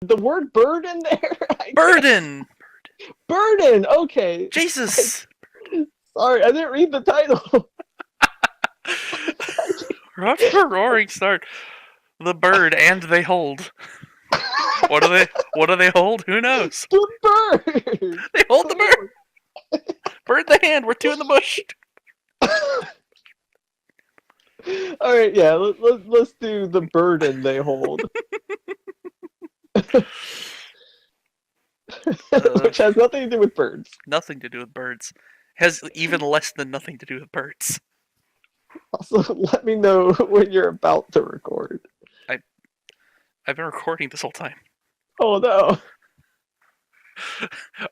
the word bird in there? Burden! Burden! Okay. Jesus! Sorry, I didn't read the title. We're off to a roaring start. The bird and they hold. What do they hold? Who knows? The bird! They hold the bird! Bird in the hand, we're two in the bush. Alright, yeah, let's do the burden they hold. Which has nothing to do with birds. Nothing to do with birds. Has even less than nothing to do with birds. Also, let me know when you're about to record. I've been recording this whole time. Oh no.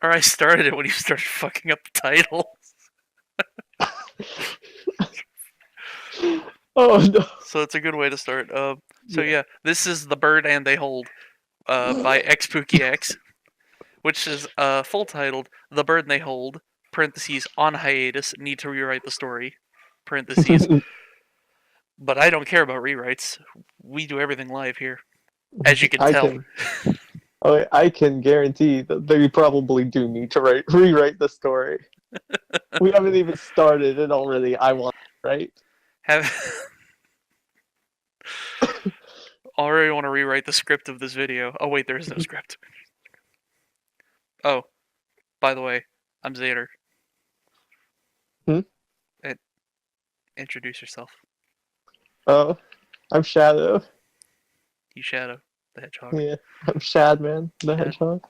Or I started it when you started fucking up the title. Oh no. So it's a good way to start. So yeah, this is The Bird and They Hold by XPookieX, which is full titled The Bird and They Hold, parentheses, on hiatus, need to rewrite the story, parentheses. But I don't care about rewrites. We do everything live here, as you can tell. I can guarantee that they probably do need to rewrite the story. We haven't even started and already I want to write. Already want to rewrite the script of this video. Oh wait, there is no script. Oh, by the way, I'm Zader. Introduce yourself. Oh, I'm Shadow. You Shadow, the Hedgehog. Yeah, I'm Shadman, the Hedgehog.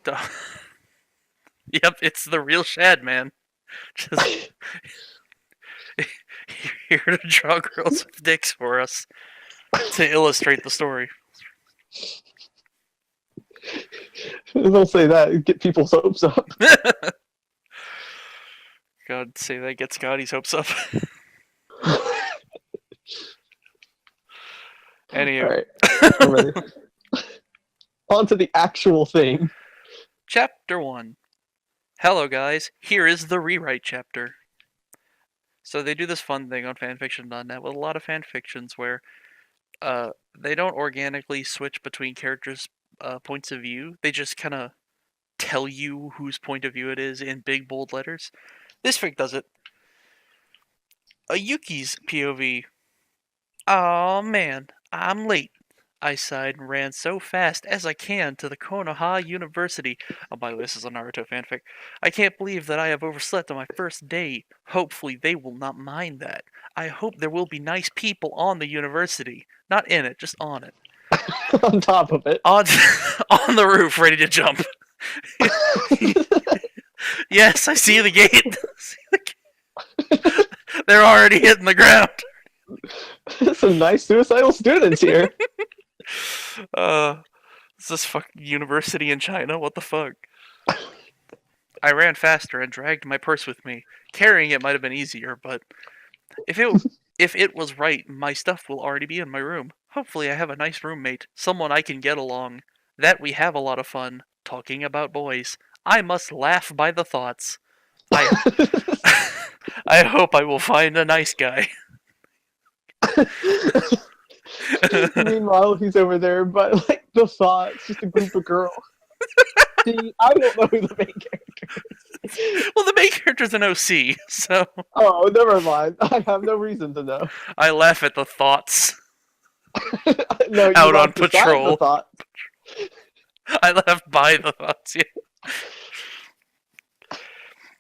Yep, it's the real Shadman. Just here to draw girls with dicks for us to illustrate the story. Don't say that. Get people's hopes up. God, say that gets Scotty's hopes up. Anyway. Alright, I'm ready. On to the actual thing. Chapter 1. Hello guys, here is the rewrite chapter. So they do this fun thing on fanfiction.net with a lot of fanfictions where they don't organically switch between characters' points of view. They just kind of tell you whose point of view it is in big bold letters. This fic does it. Yuki's POV. Aw man, I'm late. I sighed and ran so fast as I can to the Konoha University. Oh, by the way, this is a Naruto fanfic. I can't believe that I have overslept on my first day. Hopefully they will not mind that. I hope there will be nice people on the university. Not in it, just on it. On top of it. On the roof, ready to jump. Yes, I see the gate. They're already hitting the ground. Some nice suicidal students here. Is this fucking university in China? What the fuck? I ran faster and dragged my purse with me. Carrying it might have been easier, but if it was right, my stuff will already be in my room. Hopefully I have a nice roommate, someone I can get along. That we have a lot of fun, talking about boys. I must laugh by the thoughts. I hope I will find a nice guy. Meanwhile, he's over there, but like the thoughts, just a group of girls. See, I don't know who the main character is. Well, the main character's an OC, so. Oh, never mind. I have no reason to know. I laugh at the thoughts. No, out on patrol. I laugh by the thoughts, yeah.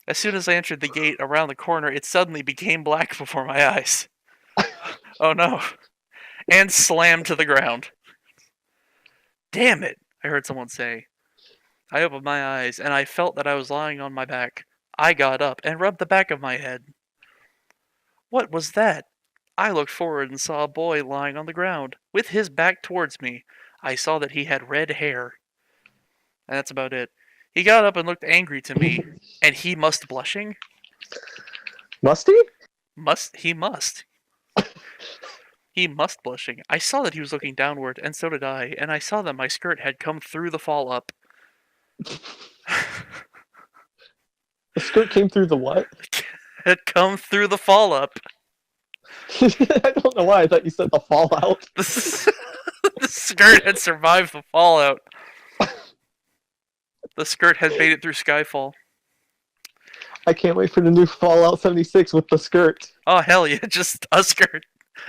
As soon as I entered the gate around the corner, it suddenly became black before my eyes. Oh no. And slammed to the ground. Damn it, I heard someone say. I opened my eyes, and I felt that I was lying on my back. I got up and rubbed the back of my head. What was that? I looked forward and saw a boy lying on the ground, with his back towards me. I saw that he had red hair. And that's about it. He got up and looked angry to me, and he must blushing? Must he? He must. He must blushing. I saw that he was looking downward, and so did I, and I saw that my skirt had come through the fall up. The skirt came through the what? Had come through the fall up. I don't know why I thought you said the fallout. The skirt had survived the fallout. The skirt had made it through Skyfall. I can't wait for the new Fallout 76 with the skirt. Oh hell yeah, just a skirt.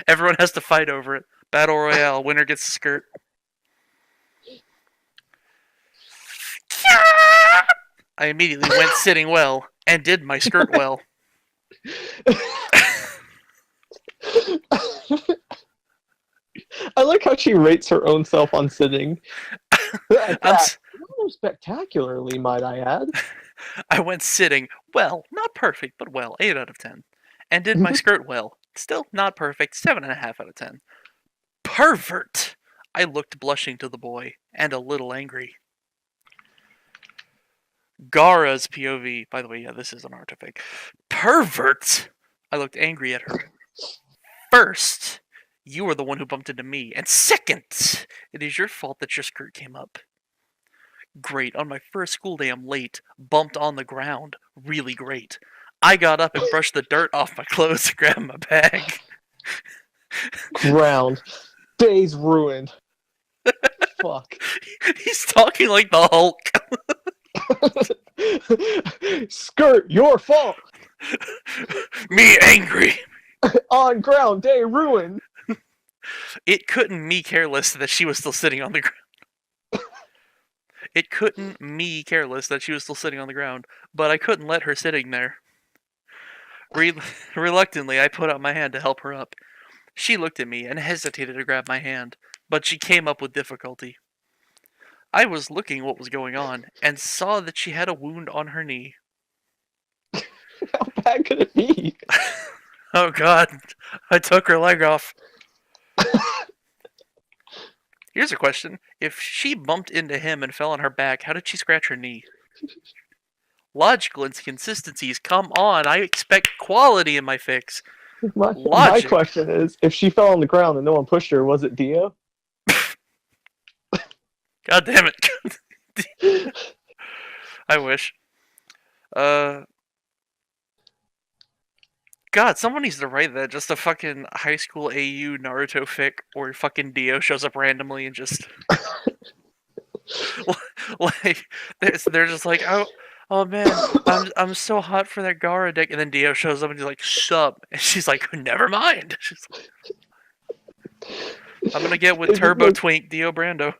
Everyone has to fight over it. Battle Royale, winner gets a skirt. I immediately went sitting well and did my skirt well. I like how she rates her own self on sitting. I'm s- Rather spectacularly, might I add. I went sitting well, not perfect, but well, 8 out of 10. And did my skirt well. Still not perfect, 7.5 out of 10. Pervert! I looked blushing to the boy, and a little angry. Gara's POV. By the way, yeah, this is an artifact. Pervert! I looked angry at her. First, you were the one who bumped into me. And second, it is your fault that your skirt came up. Great. On my first school day, I'm late. Bumped on the ground. Really great. I got up and brushed the dirt off my clothes and grabbed my bag. Ground. Day's ruined. Fuck. He's talking like the Hulk. Skirt, your fault. Me angry. On ground, day ruined. It couldn't me careless that she was still sitting on the ground. It couldn't me careless that she was still sitting on the ground, but I couldn't let her sitting there. Reluctantly, I put out my hand to help her up. She looked at me and hesitated to grab my hand, but she came up with difficulty. I was looking what was going on and saw that she had a wound on her knee. How bad could it be? Oh god, I took her leg off. Here's a question. If she bumped into him and fell on her back, how did she scratch her knee? Logical inconsistencies, come on, I expect quality in my fix. My Logic. question is, if she fell on the ground and no one pushed her, was it Dio? God damn it. I wish. God, someone needs to write that. Just a fucking high school AU Naruto fic where fucking Dio shows up randomly and just like they're just like, oh man, I'm so hot for that Gara deck, and then Dio shows up and he's like, sup, and she's like, never mind. She's like, I'm gonna get with Is it Turbo like- Twink Dio Brando.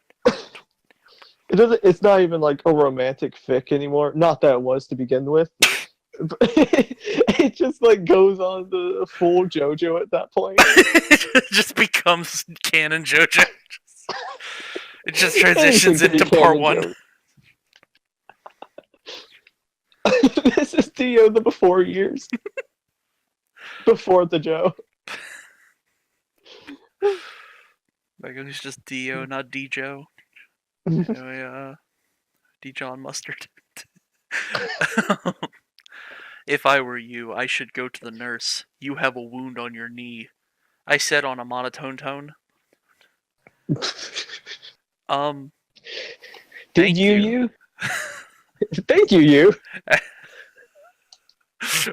It doesn't. It's not even like a romantic fic anymore. Not that it was to begin with. But it just like goes on to full JoJo at that point. It just becomes canon JoJo. It just transitions Anything to into be part canon one. Joe. This is Dio the before years. Before the Joe. Like it's just Dio, not D-Joe. Anyway, Dijon Mustard. If I were you, I should go to the nurse. You have a wound on your knee. I said on a monotone tone. Did Thank you? Thank you.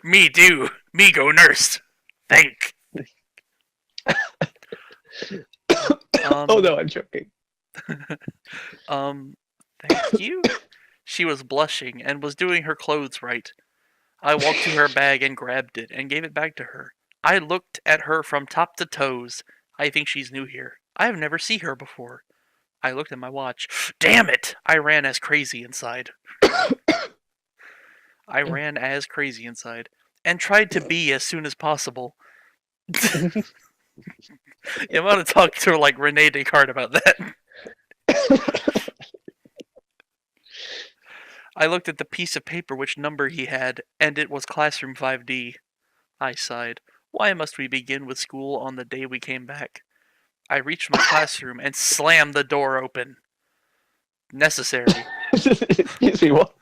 Me do. Me go nurse. Thank. Oh no, I'm joking. Thank you? She was blushing and was doing her clothes right. I walked to her bag and grabbed it and gave it back to her. I looked at her from top to toes. I think she's new here. I have never seen her before. I looked at my watch. Damn it! I ran as crazy inside. And tried to be as soon as possible. I'm gonna talk to her like Rene Descartes about that. I looked at the piece of paper which number he had, and it was Classroom 5D. I sighed. Why must we begin with school on the day we came back? I reached my classroom and slammed the door open. Necessary. Excuse me, what?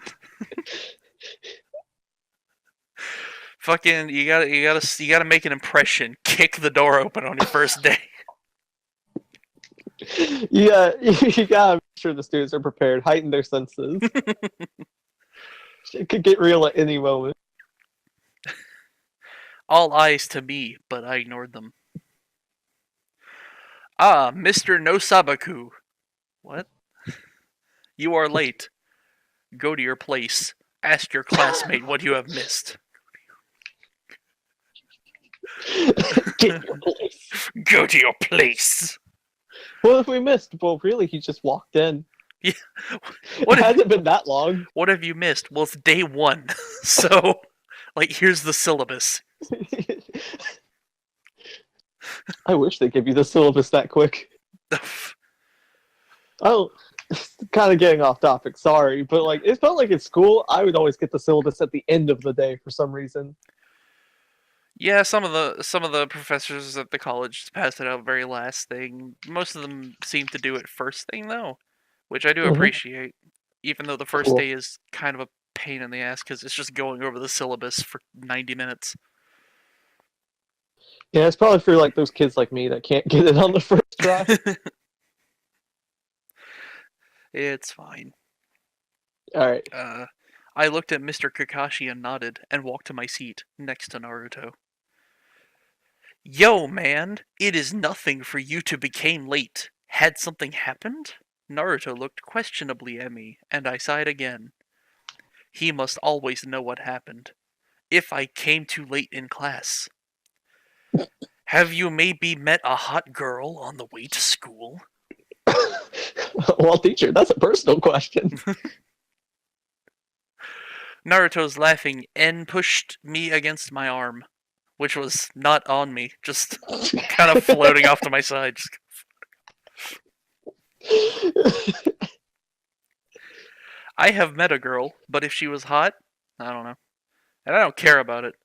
Fucking, you gotta make an impression. Kick the door open on your first day. Yeah, you gotta make sure the students are prepared, heighten their senses. It could get real at any moment. All eyes to me, but I ignored them. Ah, Mr. Nosabaku. What? You are late. Go to your place. Ask your classmate what you have missed. Get your place. Go to your place. What if we missed? Well, really, he just walked in. Yeah. It hasn't been that long. What have you missed? Well, it's day 1. So, like, here's the syllabus. I wish they give you the syllabus that quick. Oh, kind of getting off topic. Sorry, but like it felt like at school, I would always get the syllabus at the end of the day for some reason. Yeah, some of the professors at the college pass it out very last thing. Most of them seem to do it first thing though, which I do Mhm. appreciate. Even though the first Cool. day is kind of a pain in the ass because it's just going over the syllabus for 90 minutes. Yeah, it's probably for like those kids like me that can't get it on the first try. It's fine. All right. I looked at Mr. Kakashi and nodded and walked to my seat next to Naruto. Yo, man, it is nothing for you to became late. Had something happened? Naruto looked questionably at me, and I sighed again. He must always know what happened. If I came too late in class. Have you maybe met a hot girl on the way to school? Well, teacher, that's a personal question. Naruto's laughing and pushed me against my arm, which was not on me, just kind of floating off to my side. I have met a girl, but if she was hot, I don't know. And I don't care about it.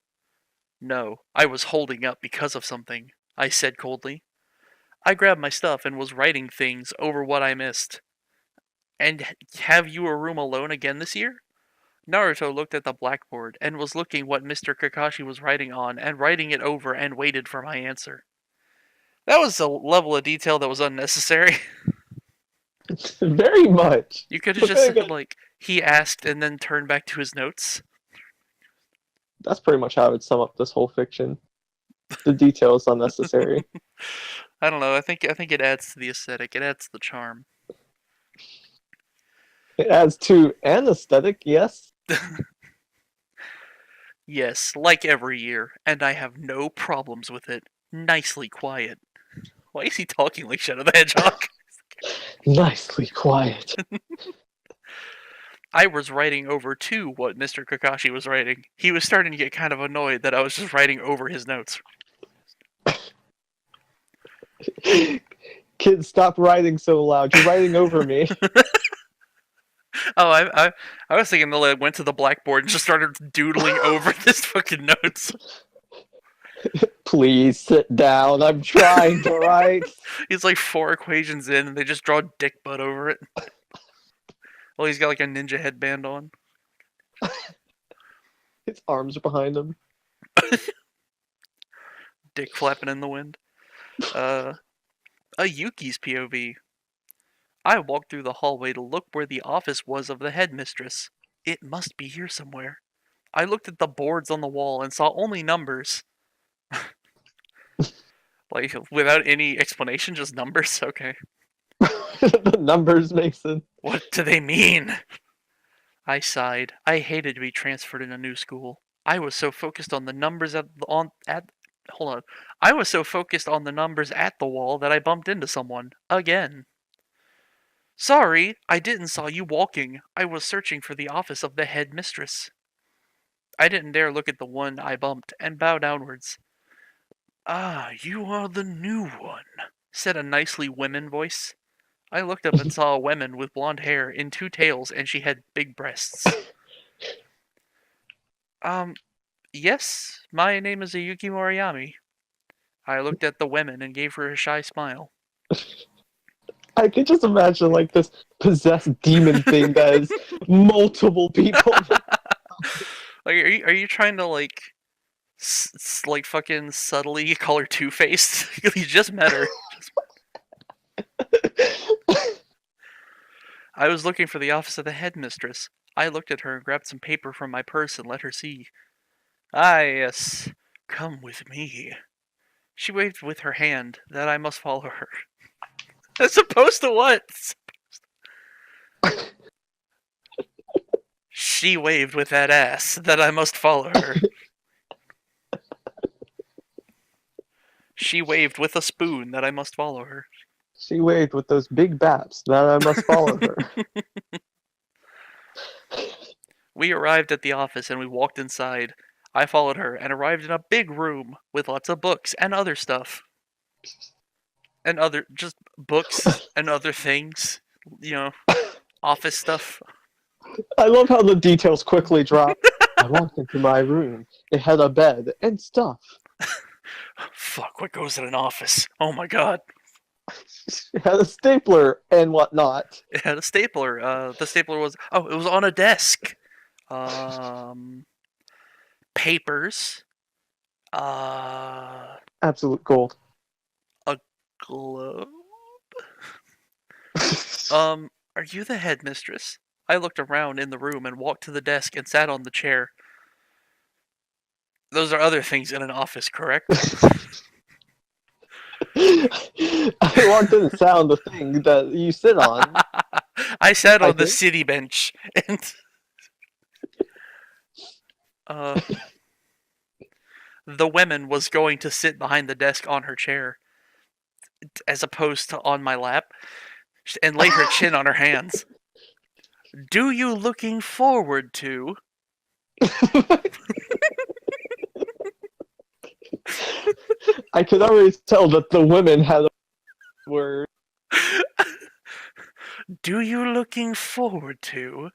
No, I was holding up because of something, I said coldly. I grabbed my stuff and was writing things over what I missed. And have you a room alone again this year? Naruto looked at the blackboard and was looking what Mr. Kakashi was writing on and writing it over and waited for my answer. That was a level of detail that was unnecessary. Very much. You could have just said, like, he asked and then turned back to his notes. That's pretty much how I would sum up this whole fiction. The detail is unnecessary. I don't know. I think it adds to the aesthetic. It adds to the charm. It adds to an aesthetic, yes. Yes, like every year, and I have no problems with it. Nicely quiet. Why is he talking like Shadow the Hedgehog? Nicely quiet. I was writing over too what Mr. Kakashi was writing. He was starting to get kind of annoyed that I was just writing over his notes. Kids, stop writing so loud. You're writing over me. Oh, I was thinking they went to the blackboard and just started doodling over this fucking notes. Please sit down. I'm trying to write. He's like 4 equations in and they just draw dick butt over it. Well, he's got like a ninja headband on. His arms are behind him. Dick flapping in the wind. A Yuki's POV. I walked through the hallway to look where the office was of the headmistress. It must be here somewhere. I looked at the boards on the wall and saw only numbers. Like, without any explanation, just numbers? Okay. The numbers, Mason. What do they mean? I sighed. I hated to be transferred in a new school. I was so focused on the numbers hold on. I was so focused on the numbers at the wall that I bumped into someone. Again. Sorry, I didn't saw you walking. I was searching for the office of the headmistress. I didn't dare look at the one I bumped and bow downwards. Ah, you are the new one, said a nicely women voice. I looked up and saw a woman with blonde hair in 2 tails and she had big breasts. Yes, my name is Ayuki Moriyami. I looked at the women and gave her a shy smile. I can just imagine like this possessed demon thing that is multiple people. Like, are you trying to like, like fucking subtly call her Two-Faced? You just met her. I was looking for the office of the headmistress. I looked at her and grabbed some paper from my purse and let her see. Ah, yes. Come with me. She waved with her hand that I must follow her. As opposed to what? She waved with that ass that I must follow her. She waved with a spoon that I must follow her. She waved with those big baps that I must follow her. We arrived at the office and we walked inside. I followed her and arrived in a big room with lots of books and other stuff. And other, just books and other things. You know, office stuff. I love how the details quickly drop. I walked into my room. It had a bed and stuff. Fuck, what goes in an office? Oh my god. It had a stapler and whatnot. It had a stapler. The stapler was, it was on a desk. Papers. Absolute gold. Globe. Are you the headmistress? I looked around in the room and walked to the desk and sat on the chair. Those are other things in an office, correct? I walked in and sat on the thing that you sit on. I sat on the did? city bench and the woman was going to sit behind the desk on her chair as opposed to on my lap and lay her chin on her hands. Do you looking forward to? I could already tell that the women had a word. Do you looking forward to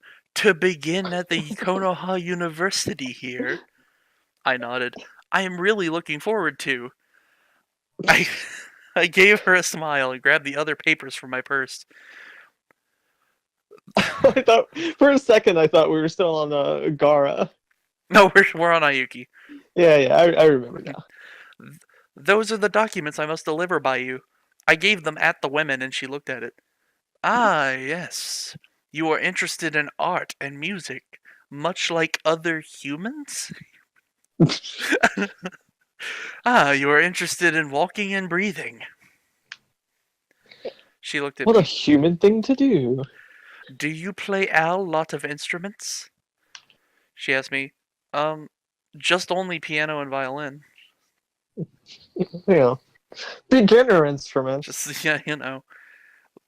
begin at the Konoha University here? I nodded. I am really looking forward to. I gave her a smile and grabbed the other papers from my purse. I thought for a second I thought we were still on Gara. No, we're on Ayuki. Yeah, I remember now. Those are the documents I must deliver by you. I gave them at the women and she looked at it. Ah, yes. You are interested in art and music, much like other humans? Ah, you are interested in walking and breathing. She looked at What me. a human thing to do. Do you play a lot of instruments? She asked me. Just only piano and violin. You know, beginner instruments. Just, yeah, you know,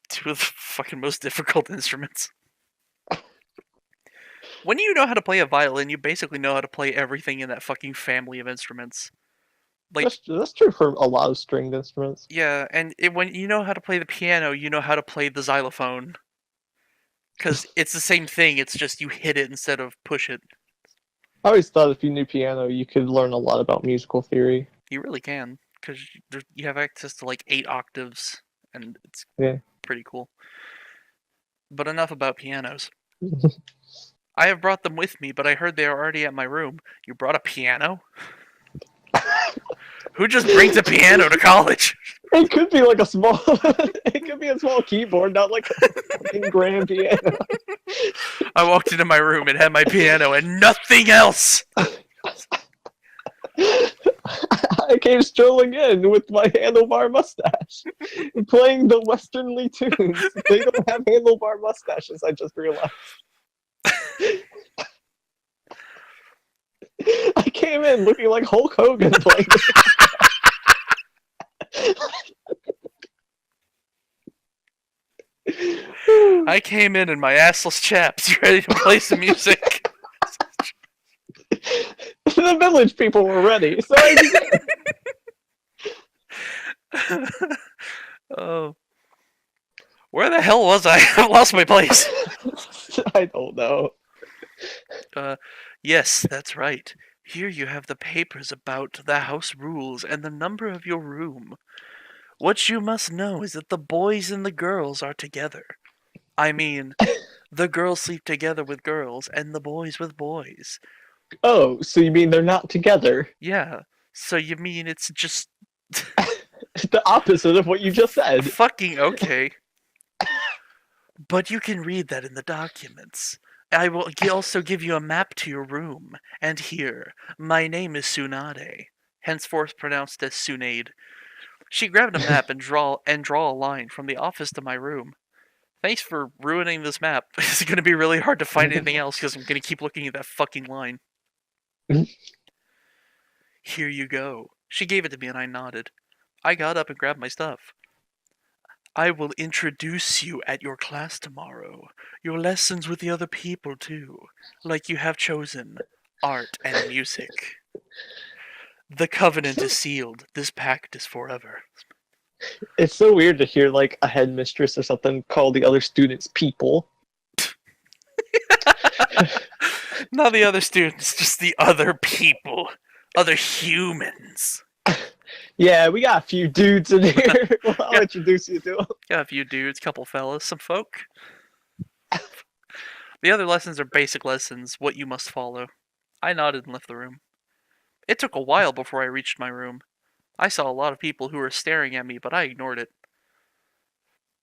two of the fucking most difficult instruments. When you know how to play a violin, you basically know how to play everything in that fucking family of instruments. Like, That's true for a lot of stringed instruments. yeah, and when you know how to play the piano, you know how to play the xylophone. Because it's the same thing, it's just you hit it instead of push it. I always thought if you knew piano, you could learn a lot about musical theory. You really can, because you have access to like 8 octaves, and it's pretty cool. But enough about pianos. I have brought them with me, but I heard they are already at my room. You brought a piano? Who just brings a piano to college? It could be like a small. It could be a small keyboard, not like a fucking grand piano. I walked into my room and had my piano and nothing else. I came strolling in with my handlebar mustache, playing the westernly tunes. They don't have handlebar mustaches. I just realized. I came in looking like Hulk Hogan playing. I came in my assless chaps, ready to play some music. The village people were ready, so I began. Oh. Where the hell was I? I lost my place. I don't know. Yes, that's right. Here you have the papers about the house rules and the number of your room. What you must know is that the boys and the girls are together. I mean, the girls sleep together with girls and the boys with boys. Oh, so you mean they're not together? Yeah, so you mean it's just... The opposite of what you just said. Fucking okay. But you can read that in the documents. I will also give you a map to your room. And here, my name is Tsunade, henceforth pronounced as Tsunade. She grabbed a map and draw a line from the office to my room. Thanks for ruining this map. It's going to be really hard to find anything else because I'm going to keep looking at that fucking line. Here you go. She gave it to me and I nodded. I got up and grabbed my stuff. I will introduce you at your class tomorrow. Your lessons with the other people, too. Like you have chosen. Art and music. The covenant is sealed. This pact is forever. It's so weird to hear like a headmistress or something call the other students people. Not the other students, just the other people. Other humans. Yeah, we got a few dudes in here. Well, I'll introduce you to them. Got a few dudes, couple fellas, some folk. The other lessons are basic lessons, what you must follow. I nodded and left the room. It took a while before I reached my room. I saw a lot of people who were staring at me, but I ignored it.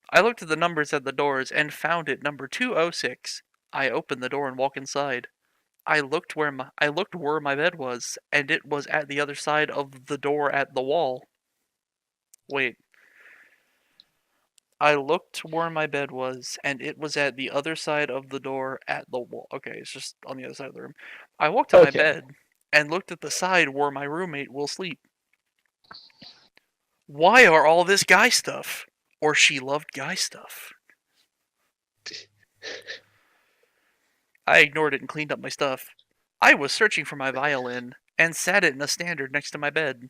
I looked at the numbers at the doors and found it number 206. I opened the door and walked inside. I looked where my bed was, and it was at the other side of the door at the wall. Wait. I looked where my bed was, and it was at the other side of the door at the wall. Okay, it's just on the other side of the room. I walked to my bed and looked at the side where my roommate will sleep. Why are all this guy stuff? Or she loved guy stuff. I ignored it and cleaned up my stuff. I was searching for my violin and sat it in a standard next to my bed.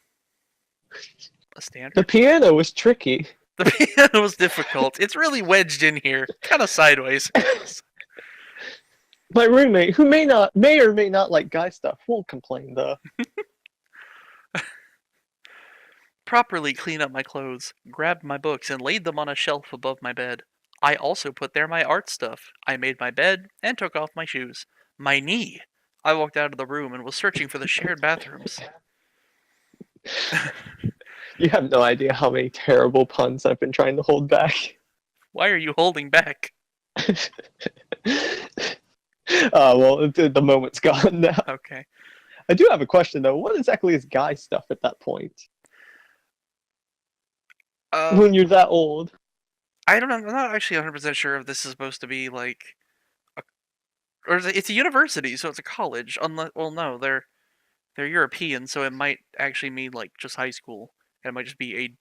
A standard? The piano was tricky. The piano was difficult. It's really wedged in here, kind of sideways. My roommate, who may or may not like guy stuff, won't complain though. Properly cleaned up my clothes, grabbed my books, and laid them on a shelf above my bed. I also put there my art stuff. I made my bed and took off my shoes. My knee! I walked out of the room and was searching for the shared bathrooms. You have no idea how many terrible puns I've been trying to hold back. Why are you holding back? Well, the moment's gone now. Okay. I do have a question though. What exactly is guy stuff at that point? When you're that old? I don't know. I'm not actually 100% sure if this is supposed to be like, or it's a university, so it's a college. Unless, well, no, they're European, so it might actually mean like just high school. It might just be a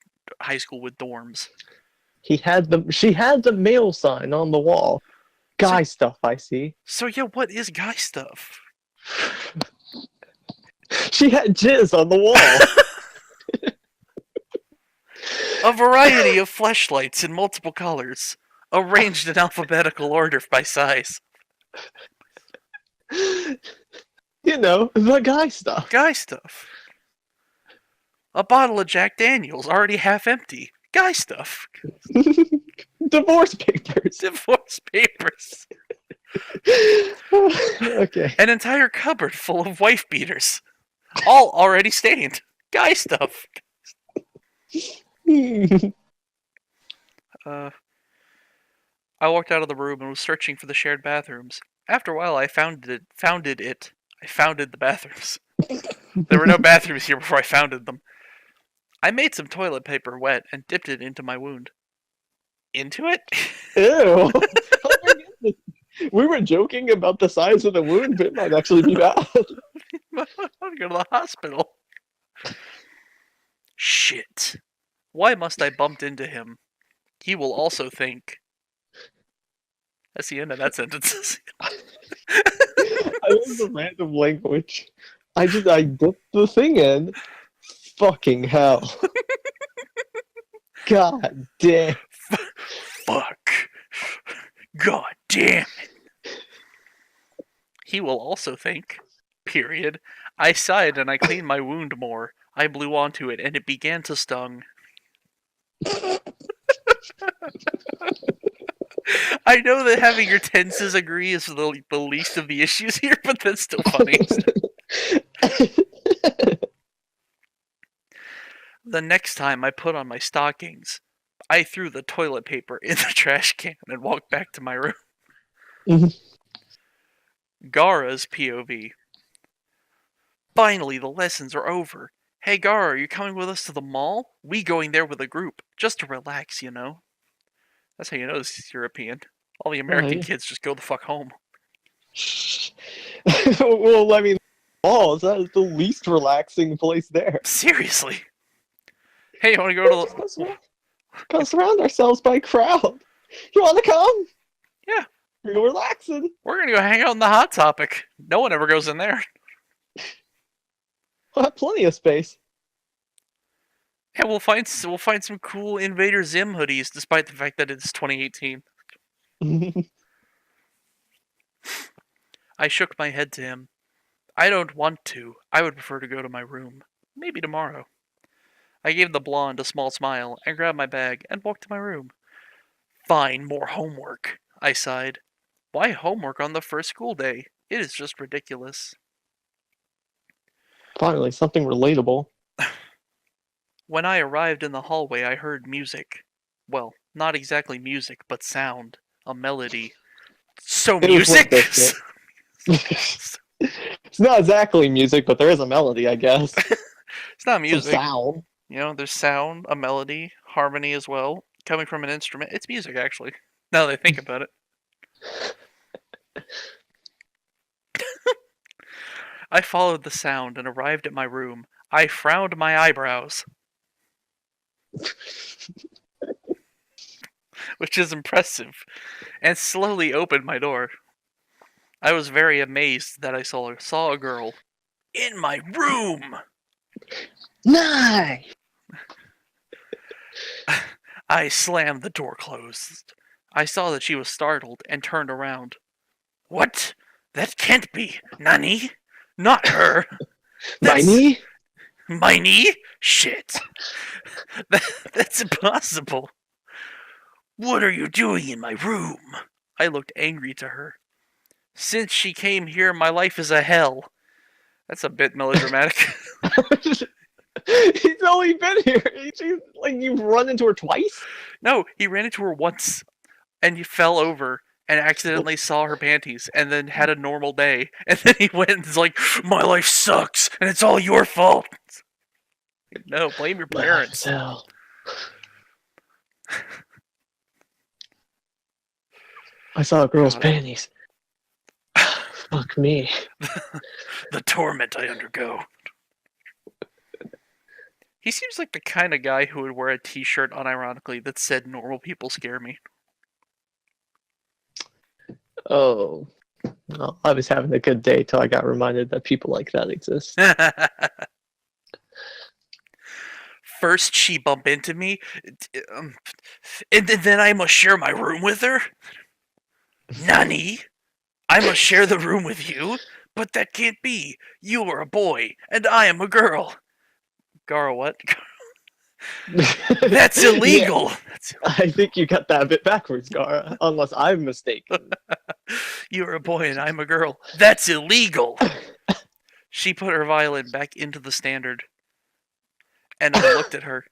high school with dorms. She had the male sign on the wall. Guy stuff, I see. So yeah, what is guy stuff? She had jizz on the wall. A variety of fleshlights in multiple colors, arranged in alphabetical order by size. You know, the guy stuff. Guy stuff. A bottle of Jack Daniels, already half empty. Guy stuff. Divorce papers. Divorce papers. Okay. An entire cupboard full of wife beaters. All already stained. Guy stuff. I walked out of the room and was searching for the shared bathrooms. After a while, I founded the bathrooms. There were no bathrooms here before I founded them. I made some toilet paper wet and dipped it into my wound. Into it? Ew. We were joking about the size of the wound, but it might actually be bad. I want to go to the hospital. Shit. Why must I bump into him? He will also think. That's the end of that sentence. I love the random language. I dipped the thing in. Fucking hell. God damn. Fuck. God damn it. He will also think. Period. I sighed and I cleaned my wound more. I blew onto it and it began to stung. I know that having your tenses agree is the least of the issues here, but that's still funny. The next time I put on my stockings, I threw the toilet paper in the trash can and walked back to my room. Gara's POV. Finally, the lessons are over. Hey Gara, are you coming with us to the mall? We going there with a group, just to relax, you know. That's how you know this is European. All the American yeah. kids just go the fuck home. Well, I mean, balls. That is the least relaxing place there. Seriously. Hey, you want to go to? Gotta surround ourselves by a crowd. You want to come? Yeah. We're relaxing. We're gonna go hang out in the Hot Topic. No one ever goes in there. We'll have plenty of space. Yeah, we'll find some cool Invader Zim hoodies, despite the fact that it's 2018. I shook my head to him. I don't want to. I would prefer to go to my room. Maybe tomorrow. I gave the blonde a small smile and grabbed my bag and walked to my room. Fine, more homework, I sighed. Why homework on the first school day? It is just ridiculous. Finally, something relatable. When I arrived in the hallway, I heard music. Well, not exactly music, but sound. A melody. So It was music? Limp Bizkit. It's not exactly music, but there is a melody, I guess. It's not Some music. sound. You know, there's sound, a melody, harmony as well, coming from an instrument. It's music, actually, now that I think about it. I followed the sound and arrived at my room. I frowned my eyebrows, which is impressive, and slowly opened my door. I was very amazed that I saw a girl in my room. Nice. I slammed the door closed. I saw that she was startled and turned around. What? That can't be. Nani? Not her. My knee? My knee? Shit. That's impossible. What are you doing in my room? I looked angry to her. Since she came here, my life is a hell. That's a bit melodramatic. He's only been here. You've run into her twice? No, he ran into her once, and he fell over and accidentally saw her panties, and then had a normal day. And then he went and was like, my life sucks, and it's all your fault. No, blame your parents. Hell. I saw a girl's panties. Fuck me. The torment I undergo. He seems like the kind of guy who would wear a t-shirt unironically that said normal people scare me. Oh. Well, I was having a good day till I got reminded that people like that exist. First she bumped into me, and then I must share my room with her? Nani? I must share the room with you? But that can't be. You are a boy, and I am a girl. Gara what? That's illegal! Yeah, I think you got that a bit backwards, Gara, unless I'm mistaken. You're a boy and I'm a girl. That's illegal! She put her violin back into the standard, and I looked at her.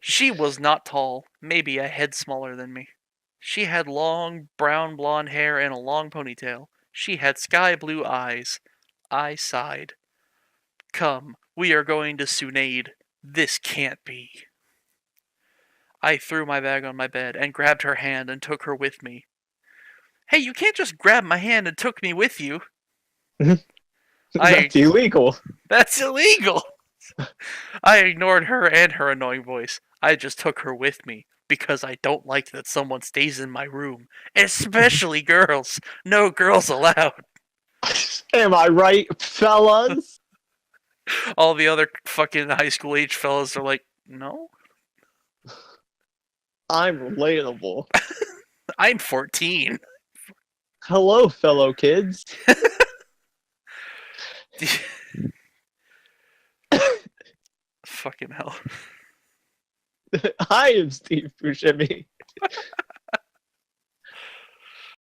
She was not tall, maybe a head smaller than me. She had long, brown blonde hair and a long ponytail. She had sky blue eyes. I sighed. Come, we are going to Sunaid. This can't be. I threw my bag on my bed and grabbed her hand and took her with me. Hey, you can't just grab my hand and took me with you. That's illegal. That's illegal. I ignored her and her annoying voice. I just took her with me because I don't like that someone stays in my room, especially girls. No girls allowed. Am I right, fellas? All the other fucking high school age fellas are like, no. I'm relatable. I'm 14. Hello, fellow kids. Fucking hell. I am Steve Buscemi.